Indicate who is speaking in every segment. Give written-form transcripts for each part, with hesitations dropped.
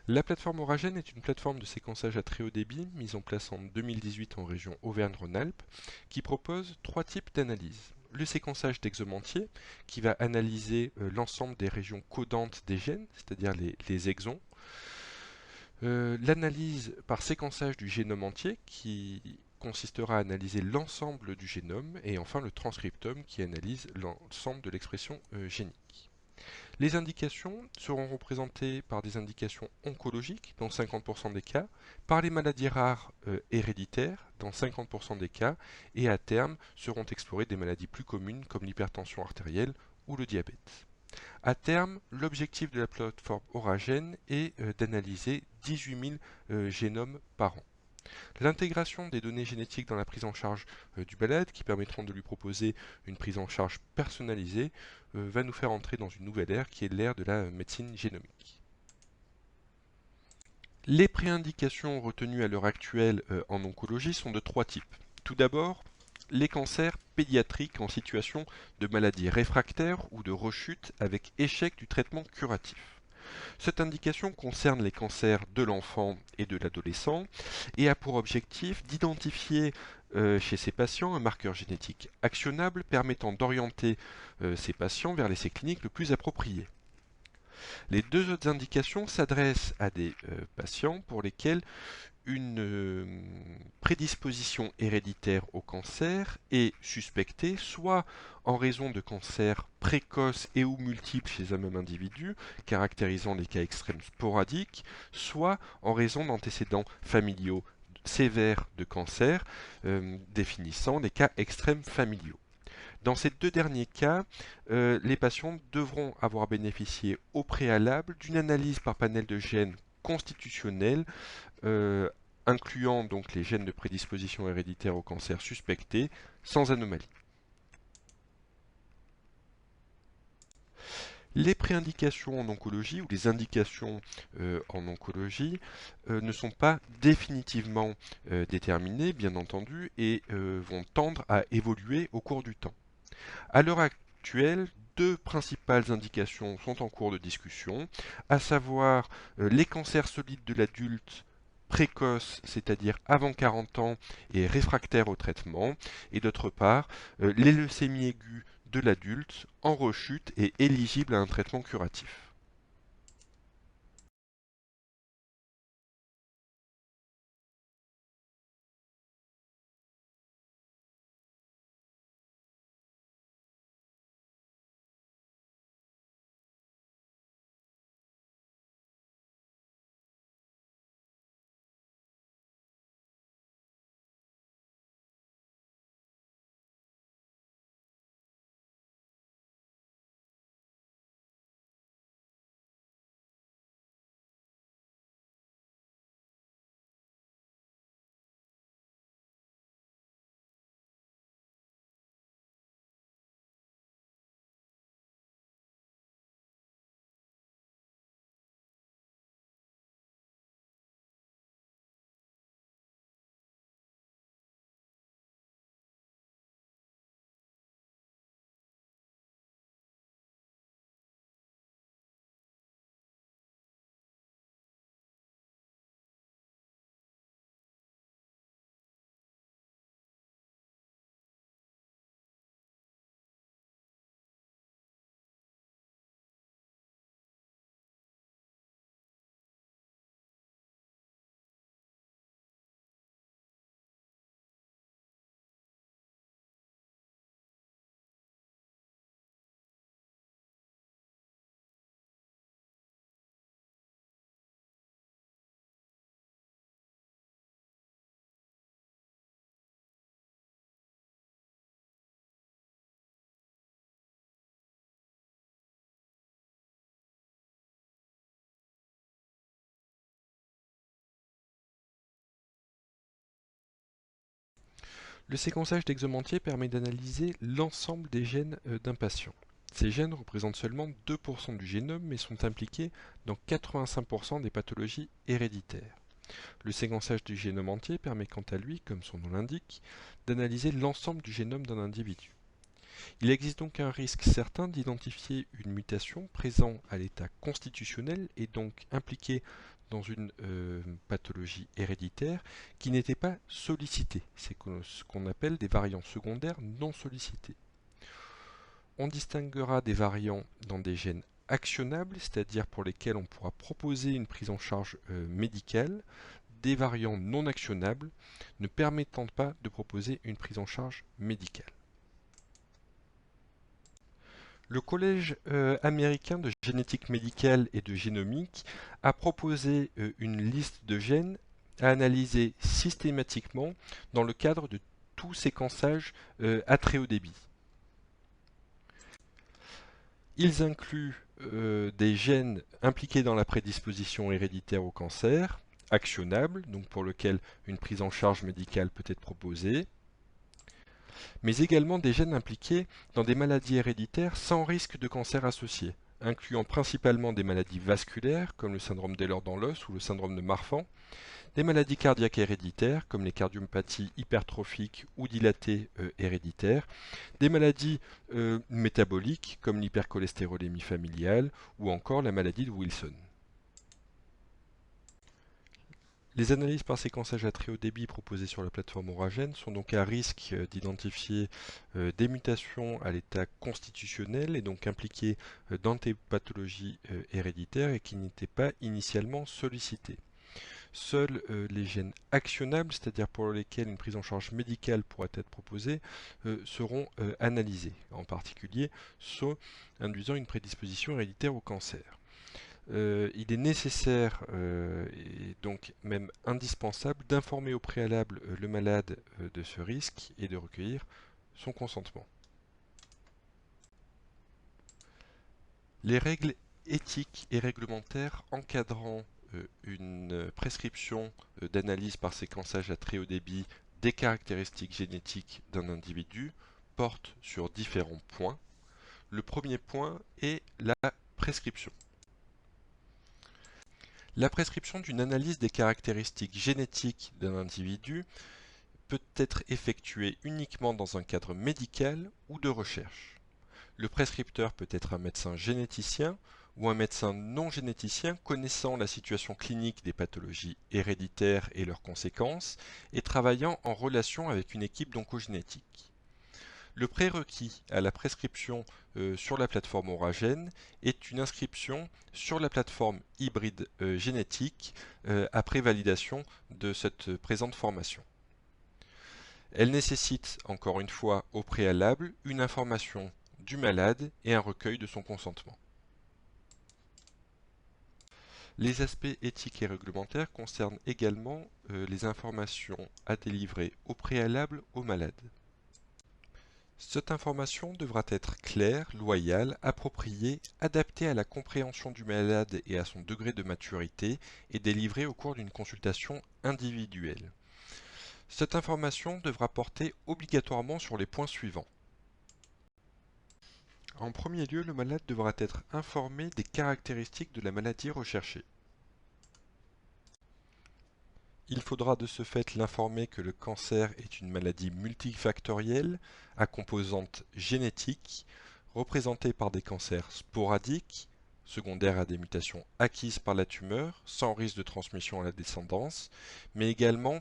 Speaker 1: La plateforme Auragen est une plateforme de séquençage à très haut débit mise en place en 2018 en région Auvergne-Rhône-Alpes qui propose trois types d'analyses. Le séquençage d'exomes entiers qui va analyser l'ensemble des régions codantes des gènes, c'est-à-dire les exons. L'analyse par séquençage du génome entier qui consistera à analyser l'ensemble du génome et enfin le transcriptome qui analyse l'ensemble de l'expression génique. Les indications seront représentées par des indications oncologiques dans 50% des cas, par les maladies rares héréditaires dans 50% des cas, et à terme seront explorées des maladies plus communes comme l'hypertension artérielle ou le diabète. À terme, l'objectif de la plateforme Auragen est d'analyser 18 000 génomes par an. L'intégration des données génétiques dans la prise en charge du malade, qui permettront de lui proposer une prise en charge personnalisée, va nous faire entrer dans une nouvelle ère qui est l'ère de la médecine génomique. Les préindications retenues à l'heure actuelle en oncologie sont de trois types. Tout d'abord, les cancers pédiatriques en situation de maladie réfractaire ou de rechute avec échec du traitement curatif. Cette indication concerne les cancers de l'enfant et de l'adolescent et a pour objectif d'identifier chez ces patients un marqueur génétique actionnable permettant d'orienter ces patients vers l'essai clinique le plus approprié. Les deux autres indications s'adressent à des patients pour lesquels une prédisposition héréditaire au cancer est suspectée soit en raison de cancers précoces et ou multiples chez un même individu, caractérisant les cas extrêmes sporadiques, soit en raison d'antécédents familiaux sévères de cancer, définissant les cas extrêmes familiaux. Dans ces deux derniers cas, les patients devront avoir bénéficié au préalable d'une analyse par panel de gènes constitutionnels euh, incluant donc les gènes de prédisposition héréditaire au cancer suspectés sans anomalie. Les préindications en oncologie ou les indications en oncologie ne sont pas définitivement déterminées, bien entendu, et vont tendre à évoluer au cours du temps. À l'heure actuelle, deux principales indications sont en cours de discussion, à savoir les cancers solides de l'adulte précoce, c'est-à-dire avant 40 ans et réfractaire au traitement, et d'autre part les leucémies aiguës de l'adulte en rechute et éligibles à un traitement curatif. Le séquençage d'exomes entiers permet d'analyser l'ensemble des gènes d'un patient. Ces gènes représentent seulement 2% du génome mais sont impliqués dans 85% des pathologies héréditaires. Le séquençage du génome entier permet quant à lui, comme son nom l'indique, d'analyser l'ensemble du génome d'un individu. Il existe donc un risque certain d'identifier une mutation présente à l'état constitutionnel et donc impliquée dans une pathologie héréditaire qui n'étaient pas sollicités. C'est ce qu'on appelle des variants secondaires non sollicités. On distinguera des variants dans des gènes actionnables, c'est-à-dire pour lesquels on pourra proposer une prise en charge médicale, des variants non actionnables, ne permettant pas de proposer une prise en charge médicale. Le Collège américain de génétique médicale et de génomique a proposé une liste de gènes à analyser systématiquement dans le cadre de tout séquençage à très haut débit. Ils incluent des gènes impliqués dans la prédisposition héréditaire au cancer, actionnables, donc pour lesquels une prise en charge médicale peut être proposée, mais également des gènes impliqués dans des maladies héréditaires sans risque de cancer associé, incluant principalement des maladies vasculaires comme le syndrome d'Ehlers dans l'os ou le syndrome de Marfan, des maladies cardiaques héréditaires comme les cardiomyopathies hypertrophiques ou dilatées héréditaires, des maladies métaboliques comme l'hypercholestérolémie familiale ou encore la maladie de Wilson. Les analyses par séquençage à très haut débit proposées sur la plateforme Auragen sont donc à risque d'identifier des mutations à l'état constitutionnel et donc impliquées dans des pathologies héréditaires et qui n'étaient pas initialement sollicitées. Seuls les gènes actionnables, c'est-à-dire pour lesquels une prise en charge médicale pourrait être proposée, seront analysés, en particulier ceux induisant une prédisposition héréditaire au cancer. Il est nécessaire et donc même indispensable d'informer au préalable le malade de ce risque et de recueillir son consentement. Les règles éthiques et réglementaires encadrant une prescription d'analyse par séquençage à très haut débit des caractéristiques génétiques d'un individu portent sur différents points. Le premier point est la prescription. La prescription d'une analyse des caractéristiques génétiques d'un individu peut être effectuée uniquement dans un cadre médical ou de recherche. Le prescripteur peut être un médecin généticien ou un médecin non généticien connaissant la situation clinique des pathologies héréditaires et leurs conséquences et travaillant en relation avec une équipe d'oncogénétique. Le prérequis à la prescription sur la plateforme Auragen est une inscription sur la plateforme hybride génétique après validation de cette présente formation. Elle nécessite, encore une fois, au préalable, une information du malade et un recueil de son consentement. Les aspects éthiques et réglementaires concernent également les informations à délivrer au préalable au malade. Cette information devra être claire, loyale, appropriée, adaptée à la compréhension du malade et à son degré de maturité et délivrée au cours d'une consultation individuelle. Cette information devra porter obligatoirement sur les points suivants. En premier lieu, le malade devra être informé des caractéristiques de la maladie recherchée. Il faudra de ce fait l'informer que le cancer est une maladie multifactorielle à composante génétique, représentée par des cancers sporadiques, secondaires à des mutations acquises par la tumeur, sans risque de transmission à la descendance, mais également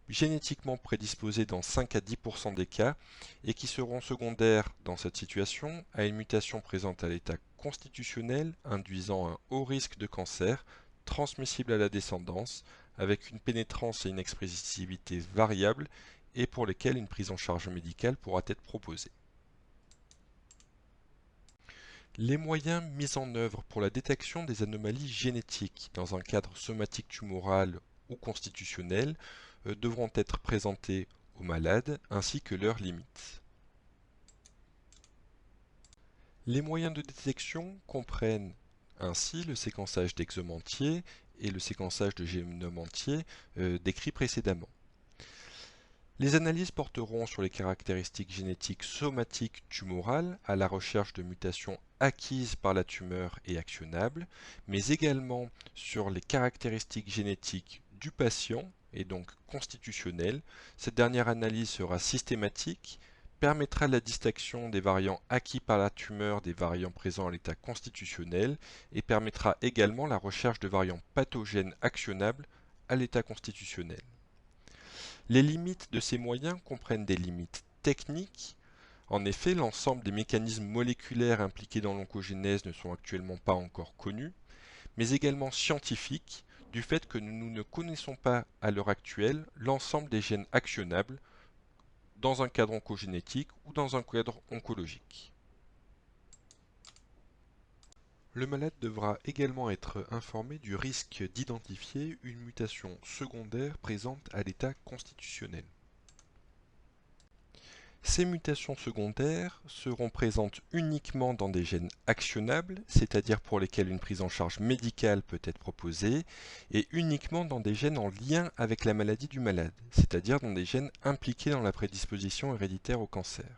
Speaker 1: génétiquement prédisposés dans 5 à 10% des cas et qui seront secondaires dans cette situation à une mutation présente à l'état constitutionnel induisant un haut risque de cancer transmissible à la descendance avec une pénétrance et une expressivité variables et pour lesquelles une prise en charge médicale pourra être proposée. Les moyens mis en œuvre pour la détection des anomalies génétiques dans un cadre somatique tumoral ou constitutionnel devront être présentés aux malades ainsi que leurs limites. Les moyens de détection comprennent ainsi le séquençage d'exomes entiers et le séquençage de génome entier décrits précédemment. Les analyses porteront sur les caractéristiques génétiques somatiques tumorales à la recherche de mutations acquises par la tumeur et actionnables, mais également sur les caractéristiques génétiques du patient et donc constitutionnelles. Cette dernière analyse sera systématique, permettra la distinction des variants acquis par la tumeur des variants présents à l'état constitutionnel et permettra également la recherche de variants pathogènes actionnables à l'état constitutionnel. Les limites de ces moyens comprennent des limites techniques. En effet, l'ensemble des mécanismes moléculaires impliqués dans l'oncogénèse ne sont actuellement pas encore connus, mais également scientifiques, du fait que nous ne connaissons pas à l'heure actuelle l'ensemble des gènes actionnables dans un cadre oncogénétique ou dans un cadre oncologique. Le malade devra également être informé du risque d'identifier une mutation secondaire présente à l'état constitutionnel. Ces mutations secondaires seront présentes uniquement dans des gènes actionnables, c'est-à-dire pour lesquels une prise en charge médicale peut être proposée, et uniquement dans des gènes en lien avec la maladie du malade, c'est-à-dire dans des gènes impliqués dans la prédisposition héréditaire au cancer.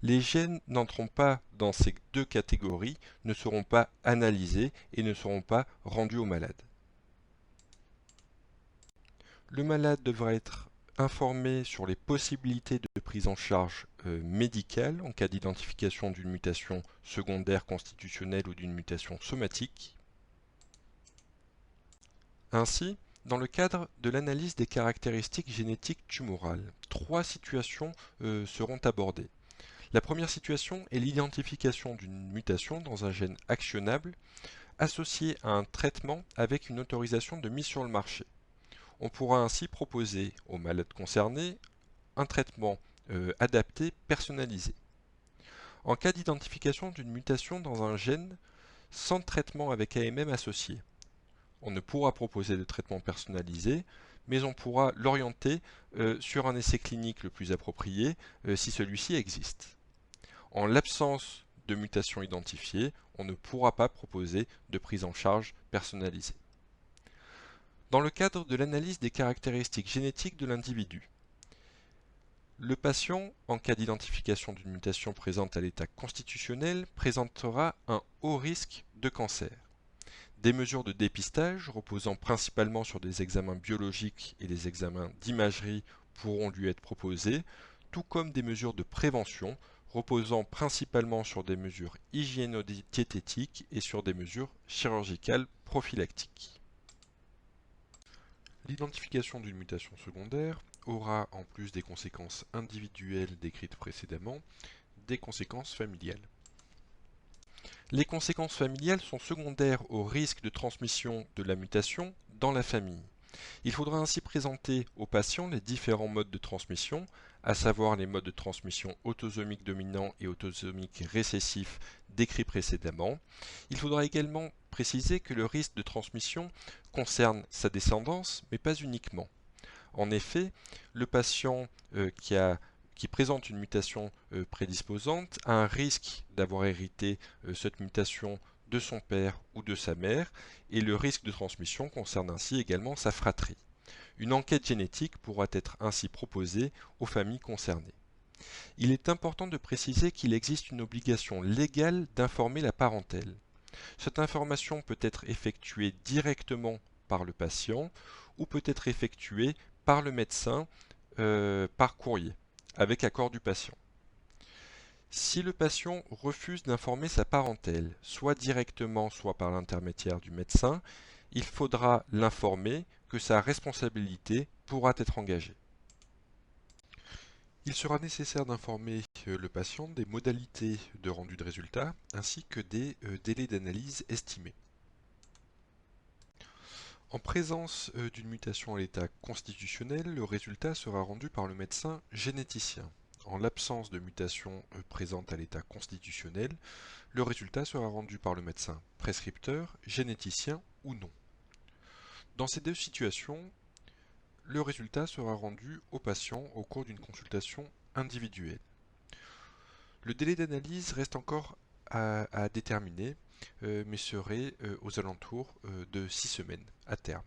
Speaker 1: Les gènes n'entrant pas dans ces deux catégories ne seront pas analysés et ne seront pas rendus au malade. Le malade devra être informé sur les possibilités de prise en charge médicale en cas d'identification d'une mutation secondaire constitutionnelle ou d'une mutation somatique. Ainsi, dans le cadre de l'analyse des caractéristiques génétiques tumorales, trois situations seront abordées. La première situation est l'identification d'une mutation dans un gène actionnable associée à un traitement avec une autorisation de mise sur le marché. On pourra ainsi proposer aux malades concernés un traitement adapté, personnalisé. En cas d'identification d'une mutation dans un gène sans traitement avec AMM associé, on ne pourra proposer de traitement personnalisé, mais on pourra l'orienter sur un essai clinique le plus approprié si celui-ci existe. En l'absence de mutation identifiée, on ne pourra pas proposer de prise en charge personnalisée. Dans le cadre de l'analyse des caractéristiques génétiques de l'individu, le patient, en cas d'identification d'une mutation présente à l'état constitutionnel, présentera un haut risque de cancer. Des mesures de dépistage, reposant principalement sur des examens biologiques et des examens d'imagerie, pourront lui être proposées, tout comme des mesures de prévention, reposant principalement sur des mesures hygiéno-diététiques et sur des mesures chirurgicales prophylactiques. L'identification d'une mutation secondaire aura, en plus des conséquences individuelles décrites précédemment, des conséquences familiales. Les conséquences familiales sont secondaires au risque de transmission de la mutation dans la famille. Il faudra ainsi présenter aux patients les différents modes de transmission, à savoir les modes de transmission autosomique dominant et autosomique récessif décrits précédemment. Il faudra également préciser que le risque de transmission concerne sa descendance, mais pas uniquement. En effet, le patient qui présente une mutation prédisposante a un risque d'avoir hérité cette mutation de son père ou de sa mère, et le risque de transmission concerne ainsi également sa fratrie. Une enquête génétique pourra être ainsi proposée aux familles concernées. Il est important de préciser qu'il existe une obligation légale d'informer la parentèle. Cette information peut être effectuée directement par le patient ou peut être effectuée par le médecin par courrier, avec accord du patient. Si le patient refuse d'informer sa parentèle, soit directement, soit par l'intermédiaire du médecin, il faudra l'informer que sa responsabilité pourra être engagée. Il sera nécessaire d'informer le patient des modalités de rendu de résultats ainsi que des délais d'analyse estimés. En présence d'une mutation à l'état constitutionnel, le résultat sera rendu par le médecin généticien. En l'absence de mutation présente à l'état constitutionnel, le résultat sera rendu par le médecin prescripteur, généticien ou non. Dans ces deux situations, le résultat sera rendu au patient au cours d'une consultation individuelle. Le délai d'analyse reste encore à déterminer, mais serait aux alentours de 6 semaines à terme.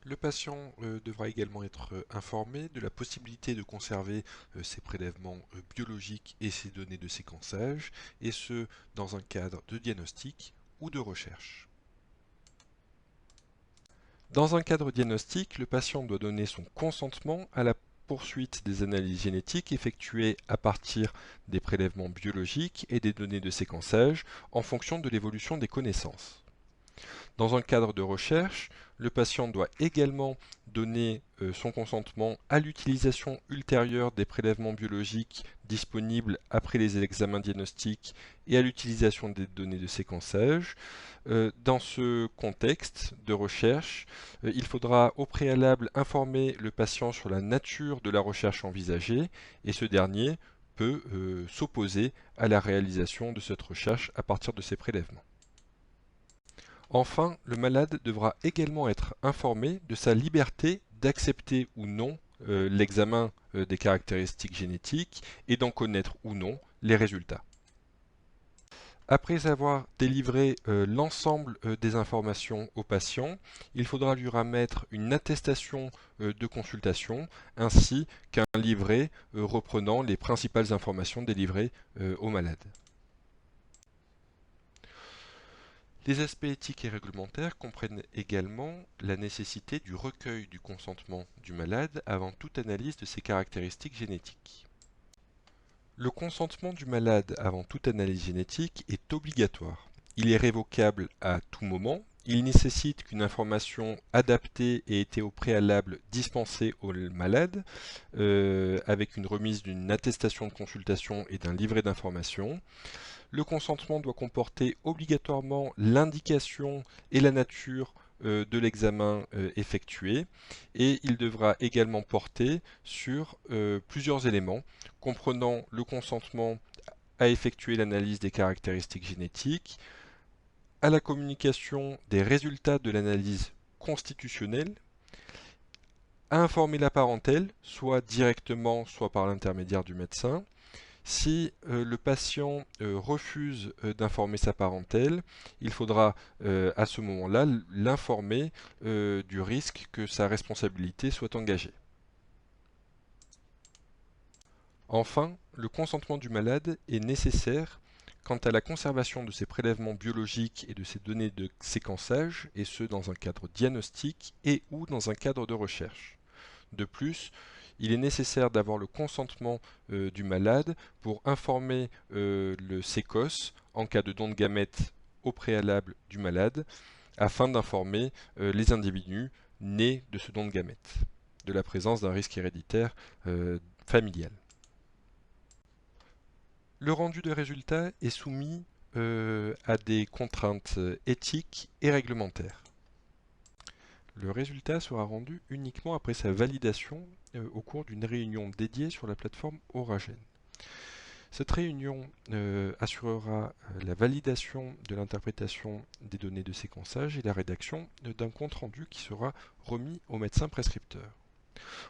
Speaker 1: Le patient devra également être informé de la possibilité de conserver ses prélèvements biologiques et ses données de séquençage, et ce, dans un cadre de diagnostic ou de recherche. Dans un cadre diagnostique, le patient doit donner son consentement à la poursuite des analyses génétiques effectuées à partir des prélèvements biologiques et des données de séquençage en fonction de l'évolution des connaissances. Dans un cadre de recherche, le patient doit également donner son consentement à l'utilisation ultérieure des prélèvements biologiques disponibles après les examens diagnostiques et à l'utilisation des données de séquençage. Dans ce contexte de recherche, il faudra au préalable informer le patient sur la nature de la recherche envisagée et ce dernier peut s'opposer à la réalisation de cette recherche à partir de ces prélèvements. Enfin, le malade devra également être informé de sa liberté d'accepter ou non l'examen des caractéristiques génétiques et d'en connaître ou non les résultats. Après avoir délivré l'ensemble des informations au patient, il faudra lui remettre une attestation de consultation ainsi qu'un livret reprenant les principales informations délivrées au malade. Les aspects éthiques et réglementaires comprennent également la nécessité du recueil du consentement du malade avant toute analyse de ses caractéristiques génétiques. Le consentement du malade avant toute analyse génétique est obligatoire. Il est révocable à tout moment. Il nécessite qu'une information adaptée ait été au préalable dispensée au malade avec une remise d'une attestation de consultation et d'un livret d'information. Le consentement doit comporter obligatoirement l'indication et la nature de l'examen effectué et il devra également porter sur plusieurs éléments comprenant le consentement à effectuer l'analyse des caractéristiques génétiques, à la communication des résultats de l'analyse constitutionnelle, à informer la parentèle, soit directement, soit par l'intermédiaire du médecin. Si le patient refuse d'informer sa parentèle, il faudra à ce moment-là l'informer du risque que sa responsabilité soit engagée. Enfin, le consentement du malade est nécessaire quant à la conservation de ses prélèvements biologiques et de ses données de séquençage, et ce dans un cadre diagnostique et ou dans un cadre de recherche. De plus, il est nécessaire d'avoir le consentement du malade pour informer le sécos en cas de don de gamètes au préalable du malade, afin d'informer les individus nés de ce don de gamètes, de la présence d'un risque héréditaire familial. Le rendu de résultats est soumis à des contraintes éthiques et réglementaires. Le résultat sera rendu uniquement après sa validation au cours d'une réunion dédiée sur la plateforme Oragen. Cette réunion assurera la validation de l'interprétation des données de séquençage et la rédaction d'un compte-rendu qui sera remis au médecin prescripteur.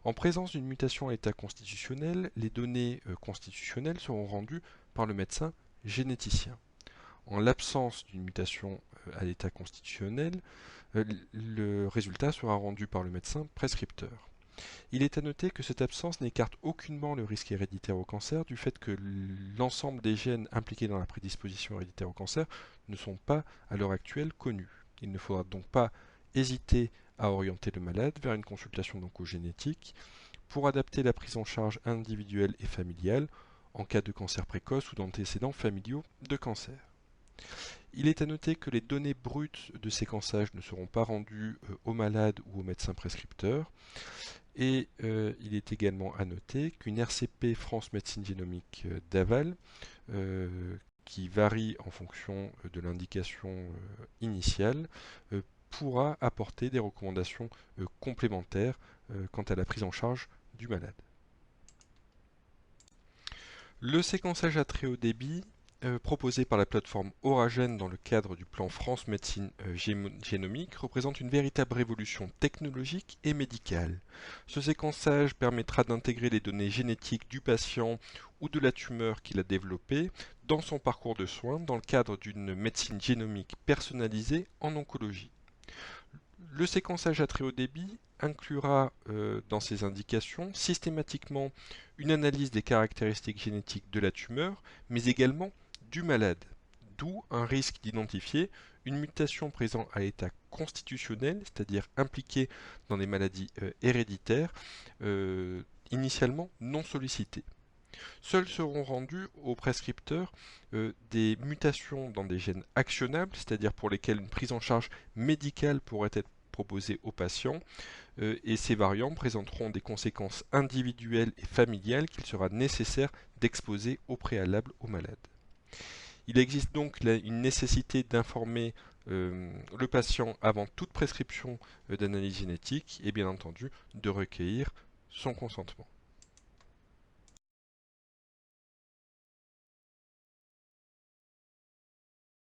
Speaker 1: En présence d'une mutation à l'état constitutionnel, les données constitutionnelles seront rendues par le médecin généticien. En l'absence d'une mutation à l'état constitutionnel, le résultat sera rendu par le médecin prescripteur. Il est à noter que cette absence n'écarte aucunement le risque héréditaire au cancer du fait que l'ensemble des gènes impliqués dans la prédisposition héréditaire au cancer ne sont pas à l'heure actuelle connus. Il ne faudra donc pas hésiter à orienter le malade vers une consultation d'oncogénétique pour adapter la prise en charge individuelle et familiale en cas de cancer précoce ou d'antécédents familiaux de cancer. Il est à noter que les données brutes de séquençage ne seront pas rendues au malade ou au médecin prescripteur. Et il est également à noter qu'une RCP France Médecine Génomique d'aval, qui varie en fonction de l'indication initiale, pourra apporter des recommandations complémentaires quant à la prise en charge du malade. Le séquençage à très haut débit proposé par la plateforme Oragen dans le cadre du plan France Médecine Génomique représente une véritable révolution technologique et médicale. Ce séquençage permettra d'intégrer les données génétiques du patient ou de la tumeur qu'il a développée dans son parcours de soins dans le cadre d'une médecine génomique personnalisée en oncologie. Le séquençage à très haut débit inclura dans ses indications systématiquement une analyse des caractéristiques génétiques de la tumeur, mais également du malade, d'où un risque d'identifier une mutation présente à l'état constitutionnel, c'est-à-dire impliquée dans des maladies héréditaires. initialement non sollicités. Seuls seront rendus aux prescripteurs des mutations dans des gènes actionnables, c'est-à-dire pour lesquels une prise en charge médicale pourrait être proposée aux patients, et ces variants présenteront des conséquences individuelles et familiales qu'il sera nécessaire d'exposer au préalable aux malades. Il existe donc une nécessité d'informer le patient avant toute prescription d'analyse génétique et bien entendu de recueillir son consentement.